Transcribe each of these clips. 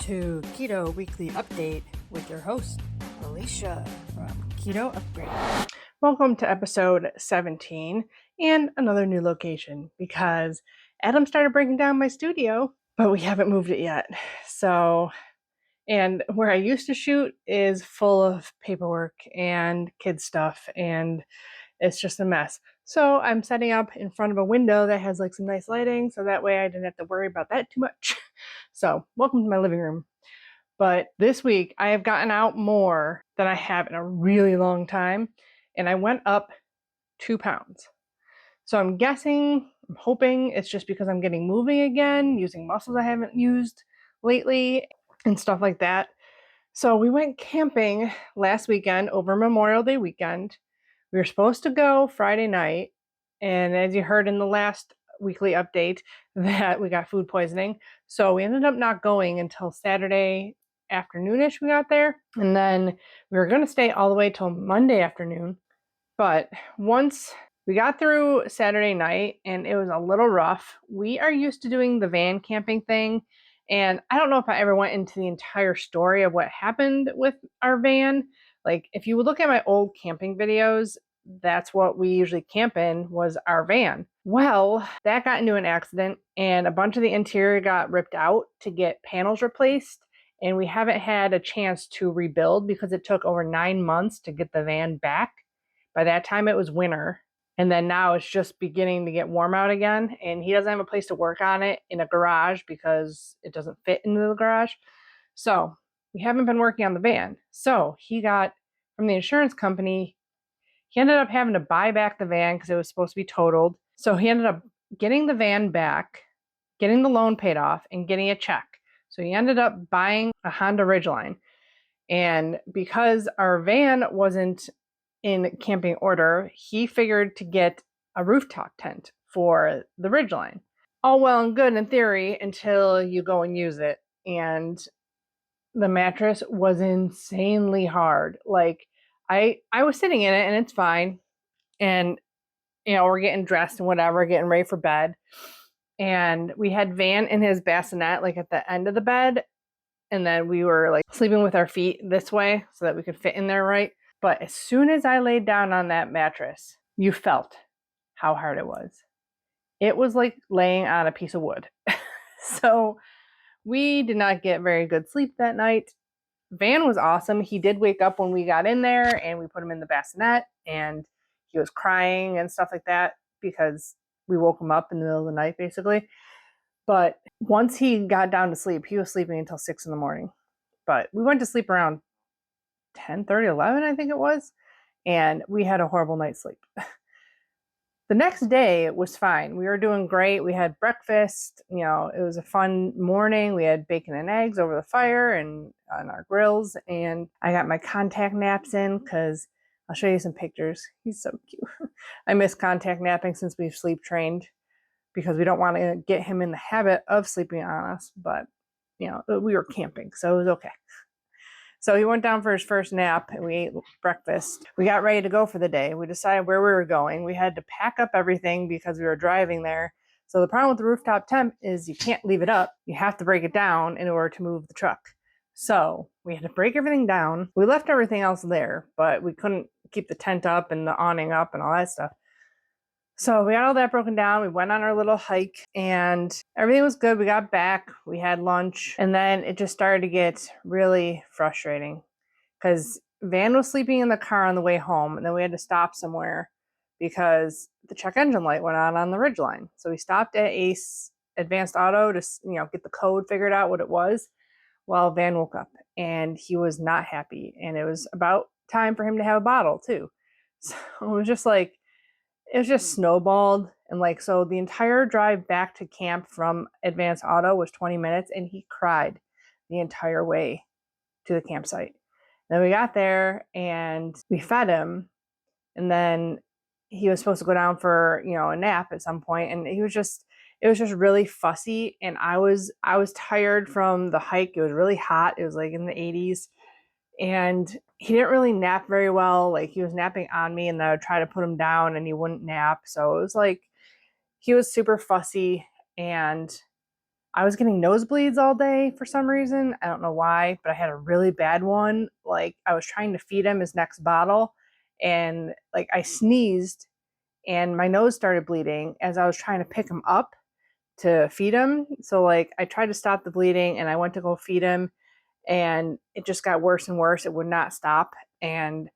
to Keto Weekly Update with your host, Alycia from Keto Upgrade. Welcome to episode 17 and another new location because Adam started breaking down my studio, but we haven't moved it yet. And where I used to shoot is full of paperwork and kid stuff, and it's just a mess. So I'm setting up in front of a window that has like some nice lighting, so that way I didn't have to worry about that too much. So welcome to my living room. But this week I have gotten out more than I have in a really long time, and I went up 2 pounds. So I'm hoping it's just because I'm getting moving again, using muscles I haven't used lately and stuff like that. So we went camping last weekend over Memorial Day weekend. We were supposed to go Friday night, and as you heard in the last weekly update, that we got food poisoning. So we ended up not going until Saturday afternoonish we got there, and then we were going to stay all the way till Monday afternoon. But once we got through Saturday night and it was a little rough, we are used to doing the van camping thing. And I don't know if I ever went into the entire story of what happened with our van. Like, if you would look at my old camping videos, that's what we usually camp in, was our van. Well, that got into an accident and a bunch of the interior got ripped out to get panels replaced. And we haven't had a chance to rebuild because it took over 9 months to get the van back. By that time, it was winter. And then now it's just beginning to get warm out again. And he doesn't have a place to work on it in a garage because it doesn't fit into the garage. So we haven't been working on the van. So he got, from the insurance company, he ended up having to buy back the van because it was supposed to be totaled. So he ended up getting the van back, getting the loan paid off, and getting a check. So he ended up buying a Honda Ridgeline. And because our van wasn't in camping order, he figured to get a rooftop tent for the Ridgeline. All well and good in theory until you go and use it. And the mattress was insanely hard. Like, I was sitting in it and it's fine. And, we're getting dressed and whatever, getting ready for bed. And we had Van in his bassinet, like at the end of the bed. And then we were like sleeping with our feet this way so that we could fit in there right. But as soon as I laid down on that mattress, you felt how hard it was. It was like laying on a piece of wood. So we did not get very good sleep that night. Van was awesome. He did wake up when we got in there and we put him in the bassinet and he was crying and stuff like that because we woke him up in the middle of the night basically. But once he got down to sleep, he was sleeping until 6 in the morning. But we went to sleep around 10:30, 11, I think it was. And we had a horrible night's sleep. The next day, it was fine. We were doing great. We had breakfast. It was a fun morning. We had bacon and eggs over the fire and on our grills. And I got my contact naps in because I'll show you some pictures. He's so cute. I miss contact napping since we've sleep trained because we don't want to get him in the habit of sleeping on us. But, we were camping, so it was okay. So he went down for his first nap and we ate breakfast. We got ready to go for the day. We decided where we were going. We had to pack up everything because we were driving there. So the problem with the rooftop tent is you can't leave it up. You have to break it down in order to move the truck. So we had to break everything down. We left everything else there, but we couldn't keep the tent up and the awning up and all that stuff. So we got all that broken down. We went on our little hike and everything was good. We got back, we had lunch, and then it just started to get really frustrating because Van was sleeping in the car on the way home and then we had to stop somewhere because the check engine light went on the Ridgeline. So we stopped at Ace Advanced Auto to, get the code figured out what it was. Well, Van woke up and he was not happy and it was about time for him to have a bottle too. So it was just snowballed. And so the entire drive back to camp from Advanced Auto was 20 minutes and he cried the entire way to the campsite. Then we got there and we fed him and then he was supposed to go down for, a nap at some point. And it was just really fussy. And I was tired from the hike. It was really hot. It was like in the 80s. And he didn't really nap very well. Like, he was napping on me and then I would try to put him down and he wouldn't nap. So it was like, he was super fussy and I was getting nosebleeds all day for some reason. I don't know why, but I had a really bad one. Like I was trying to feed him his next bottle and like I sneezed and my nose started bleeding as I was trying to pick him up to feed him. So like I tried to stop the bleeding and I went to go feed him and it just got worse and worse. It would not stop. And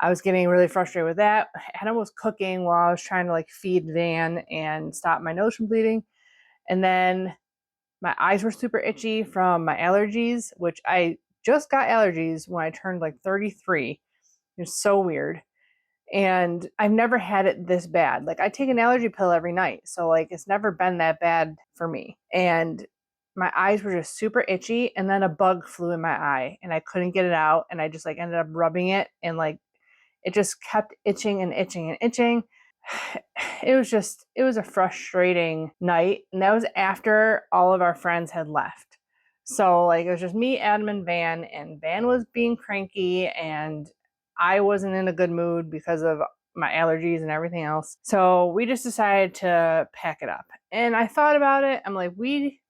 I was getting really frustrated with that. Adam was cooking while I was trying to like feed Van and stop my nose from bleeding. And then my eyes were super itchy from my allergies, which I just got allergies when I turned like 33. It's so weird. And I've never had it this bad. Like I take an allergy pill every night. So like it's never been that bad for me. And my eyes were just super itchy and then a bug flew in my eye and I couldn't get it out and I just like ended up rubbing it and like it just kept itching and itching and itching. It was a frustrating night. And that was after all of our friends had left. So like it was just me, Adam, and Van was being cranky and I wasn't in a good mood because of my allergies and everything else. So we just decided to pack it up. And I thought about it. I'm like,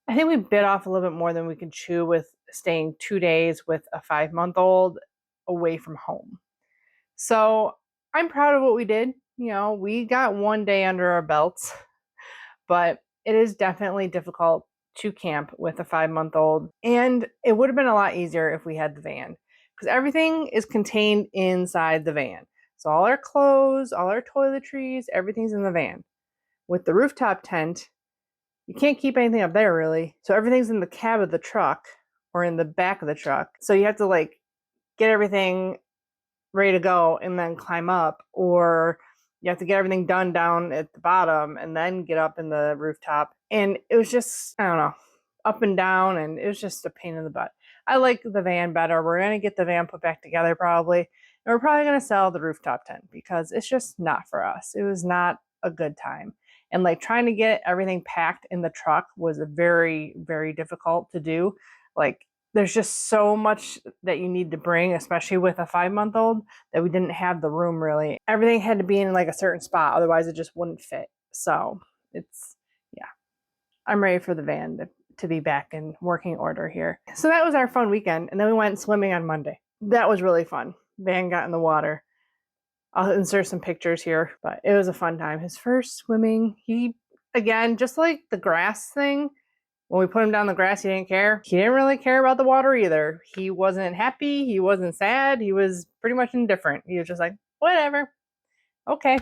I think we bit off a little bit more than we could chew with staying 2 days with a 5-month-old away from home. So I'm proud of what we did. You know, we got 1 day under our belts, but it is definitely difficult to camp with a 5-month-old. And it would have been a lot easier if we had the van because everything is contained inside the van. So all our clothes, all our toiletries, everything's in the van. With the rooftop tent, you can't keep anything up there really. So everything's in the cab of the truck or in the back of the truck. So you have to like get everything ready to go and then climb up, or you have to get everything done down at the bottom and then get up in the rooftop. And it was just, I don't know, up and down, and it was just a pain in the butt. I like the van better. We're going to get the van put back together probably. And we're probably going to sell the rooftop tent because it's just not for us. It was not a good time. And like trying to get everything packed in the truck was very, very difficult to do. Like there's just so much that you need to bring, especially with a 5-month-old, that we didn't have the room really. Everything had to be in like a certain spot, otherwise it just wouldn't fit. So it's, yeah, I'm ready for the van to be back in working order here. So that was our fun weekend. And then we went swimming on Monday. That was really fun. Van got in the water. I'll insert some pictures here, but it was a fun time. His first swimming, he, again, just like the grass thing, when we put him down the grass, he didn't care. He didn't really care about the water either. He wasn't happy. He wasn't sad. He was pretty much indifferent. He was just like, whatever. Okay.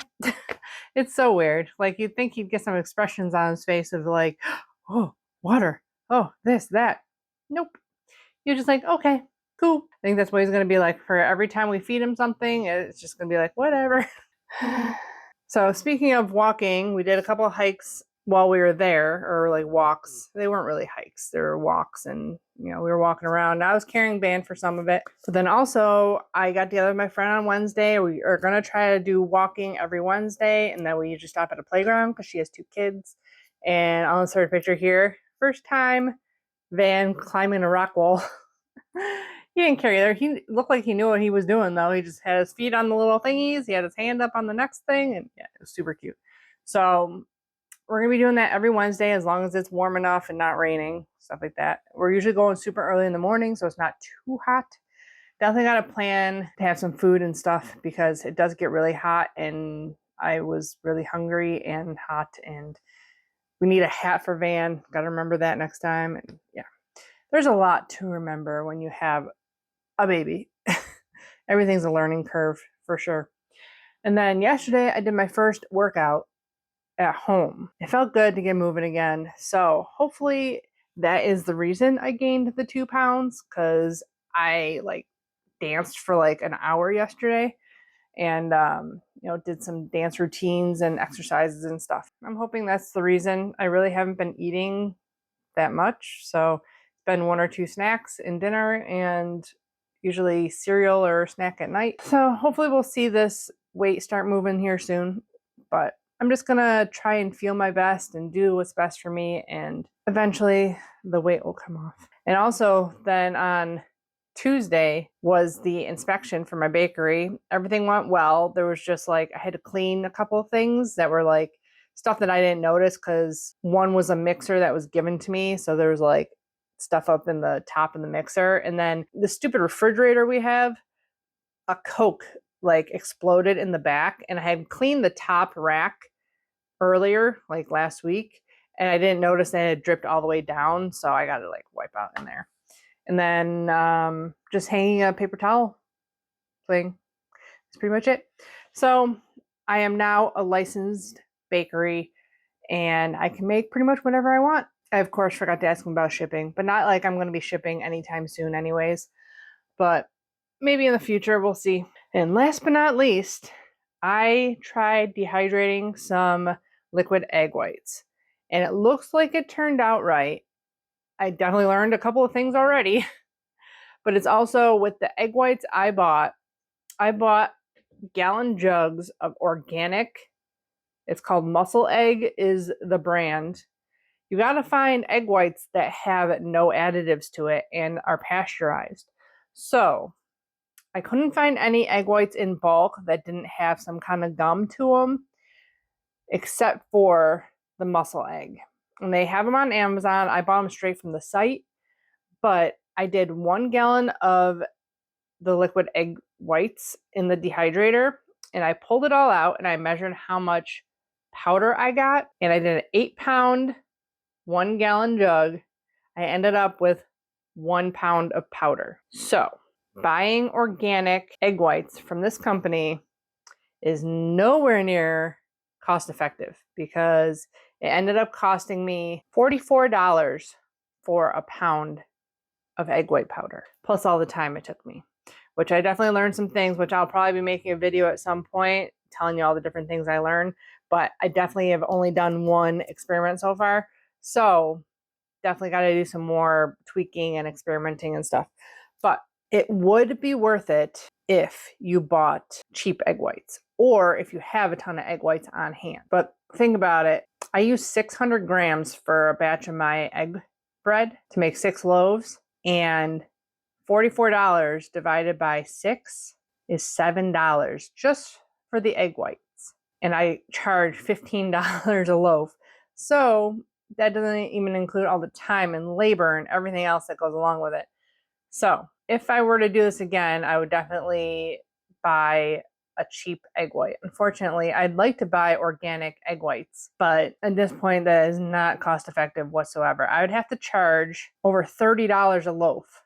It's so weird. Like you'd think he'd get some expressions on his face of like, oh, water. Oh, this, that. Nope. You're just like, okay, cool. I think that's what he's going to be like for every time we feed him something. It's just going to be like, whatever. So speaking of walking, we did a couple of hikes while we were there, or like walks. They weren't really hikes. They were walks, and you know, we were walking around. I was carrying Van for some of it. But then also I got together with my friend on Wednesday. We are going to try to do walking every Wednesday, and then we usually stop at a playground because she has 2 kids. And I'll insert a picture here. First time Van climbing a rock wall. He didn't care either. He looked like he knew what he was doing, though. He just had his feet on the little thingies. He had his hand up on the next thing, and yeah, it was super cute. So we're going to be doing that every Wednesday as long as it's warm enough and not raining, stuff like that. We're usually going super early in the morning, so it's not too hot. Definitely got a plan to have some food and stuff because it does get really hot, and I was really hungry and hot, and we need a hat for Van. Got to remember that next time. And yeah, there's a lot to remember when you have a baby. Everything's a learning curve for sure. And then yesterday I did my first workout at home. It felt good to get moving again. So hopefully that is the reason I gained the 2 pounds, because I like danced for like an hour yesterday and you know, did some dance routines and exercises and stuff. I'm hoping that's the reason. I really haven't been eating that much, so it's been 1 or 2 snacks in dinner and usually cereal or snack at night. So hopefully we'll see this weight start moving here soon, but I'm just gonna try and feel my best and do what's best for me, and eventually the weight will come off. And also then on Tuesday was the inspection for my bakery. Everything went well. There was just like I had to clean a couple of things that were like stuff that I didn't notice because one was a mixer that was given to me. So there was like stuff up in the top of the mixer. And then the stupid refrigerator we have, a Coke like exploded in the back, and I had cleaned the top rack earlier, like last week, and I didn't notice that it had dripped all the way down. So I got to like wipe out in there. And then just hanging a paper towel thing. That's pretty much it. So I am now a licensed bakery and I can make pretty much whatever I want. I, of course, forgot to ask them about shipping, but not like I'm going to be shipping anytime soon anyways. But maybe in the future, we'll see. And last but not least, I tried dehydrating some liquid egg whites. And it looks like it turned out right. I definitely learned a couple of things already. But it's also with the egg whites I bought gallon jugs of organic. It's called Muscle Egg is the brand. You got to find egg whites that have no additives to it and are pasteurized. So I couldn't find any egg whites in bulk that didn't have some kind of gum to them, except for the Muscle Egg. And they have them on Amazon. I bought them straight from the site, but I did 1 gallon of the liquid egg whites in the dehydrator, and I pulled it all out and I measured how much powder I got, and I did an 8-pound 1 gallon jug. I ended up with 1 pound of powder. So buying organic egg whites from this company is nowhere near cost effective because it ended up costing me $44 for a pound of egg white powder, plus all the time it took me, which I definitely learned some things, which I'll probably be making a video at some point telling you all the different things I learned, but I definitely have only done one experiment so far. So definitely got to do some more tweaking and experimenting and stuff. But it would be worth it if you bought cheap egg whites or if you have a ton of egg whites on hand. But think about it. I use 600 grams for a batch of my egg bread to make 6 loaves, and $44 divided by 6 is $7 just for the egg whites. And I charge $15 a loaf. So that doesn't even include all the time and labor and everything else that goes along with it. So if I were to do this again, I would definitely buy a cheap egg white. Unfortunately, I'd like to buy organic egg whites, but at this point, that is not cost effective whatsoever. I would have to charge over $30 a loaf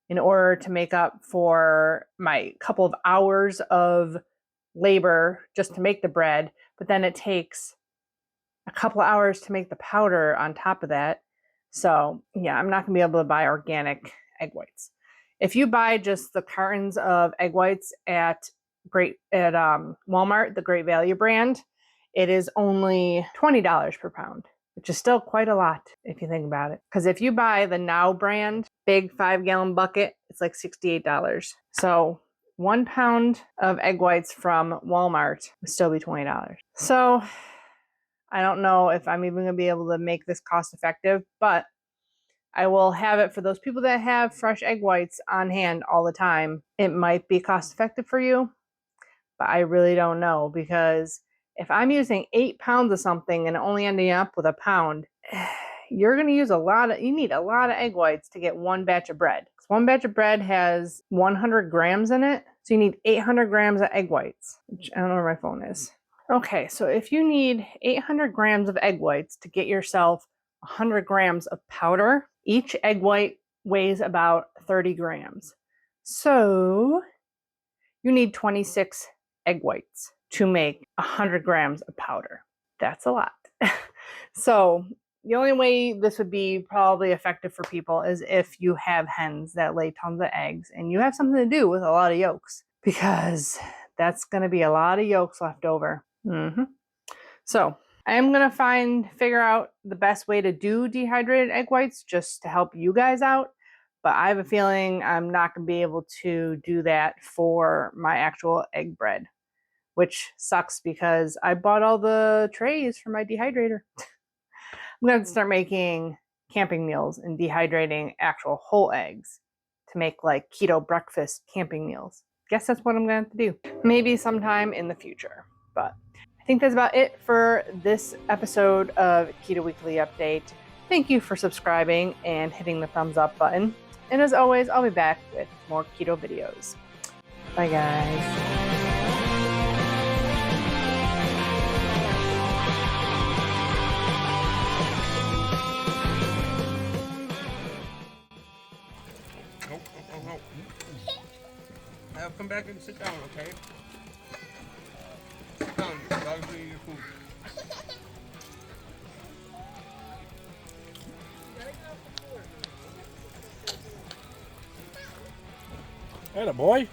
in order to make up for my couple of hours of labor just to make the bread, but then it takes a couple of hours to make the powder on top of that. So yeah, I'm not gonna be able to buy organic egg whites. If you buy just the cartons of egg whites at Walmart, the Great Value brand, it is only $20 per pound, which is still quite a lot if you think about it. Because if you buy the Now brand, big 5-gallon bucket, it's like $68. So 1 pound of egg whites from Walmart would still be $20. So I don't know if I'm even going to be able to make this cost effective, but I will have it for those people that have fresh egg whites on hand all the time. It might be cost effective for you, but I really don't know, because if I'm using 8 pounds of something and only ending up with a pound, you're going to use you need a lot of egg whites to get one batch of bread. One batch of bread has 100 grams in it, so you need 800 grams of egg whites, which I don't know where my phone is. Okay, so if you need 800 grams of egg whites to get yourself 100 grams of powder, each egg white weighs about 30 grams. So you need 26 egg whites to make 100 grams of powder. That's a lot. So the only way this would be probably effective for people is if you have hens that lay tons of eggs and you have something to do with a lot of yolks, because that's going to be a lot of yolks left over. So I am going to figure out the best way to do dehydrated egg whites just to help you guys out. But I have a feeling I'm not going to be able to do that for my actual egg bread, which sucks because I bought all the trays for my dehydrator. I'm going to start making camping meals and dehydrating actual whole eggs to make like keto breakfast camping meals. Guess that's what I'm going to have to do. Maybe sometime in the future. But I think that's about it for this episode of Keto Weekly Update. Thank you for subscribing and hitting the thumbs up button. And as always, I'll be back with more keto videos. Bye, guys. No. Come back and sit down, okay? Sit down. Dog's eating your food. Atta boy.